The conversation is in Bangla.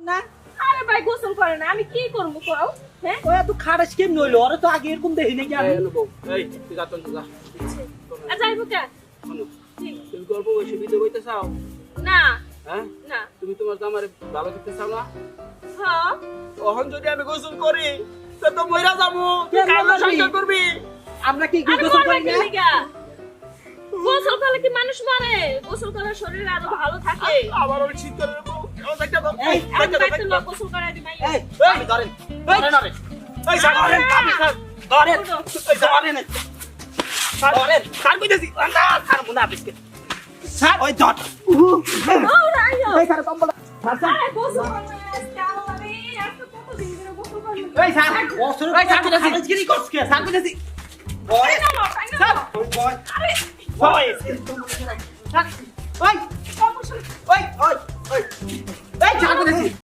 না আরে ভাই গোসল করে না, আমি কি করবো কও? হ্যাঁ ওই এত খারাপ কেম নইলো ওরে তো আগে এরকম দেখি নাকি আমি এই তুই যা তো যা আর যাইবো কে? শোনো জি। তুমি গল্প বসে বিদে বইতে চাও না হ্যাঁ না তুমি তোমার জামারে ভালো দিতে চাও না হ্যাঁ তখন যদি আমি গোসল করি তা তো মইরা যাবো তুই কেন কালো মরবি? সংসার করবি আমরা কি আরে গোসল মরবে করি কি না লিগা? গোসল করলে কি মানুষ মরে? গোসল করলে শরীর আরো ভালো থাকে। আবার ওই শীতকালের বউ কেমন একটা দাও এই, আমি বাইতে লোক গোসল করাই দি ভাই। এই এই ধরেন ধরেন আরে এই স্যার ধরেন কামি স্যার ধরেন এই স্যার ধরেন ধরেন স্যার কইতেছি স্যার মুনা বিস্কে স্যার ওই ধর ও রাইও। এই স্যার কম্বল আরে গোসল করলে আজকে আলাদা রে, আজকে কতদিন ধরে গোসল করলি? এই স্যার ওসরে এই স্যার খারাজগিরি করছ কে স্যার কইতেছি ওই না, না, তাই না। স্যার ওই বয় আরে ওই স্যার ওই সমস্যা নেই। ওই ওই ওই এই স্যার কইতেছি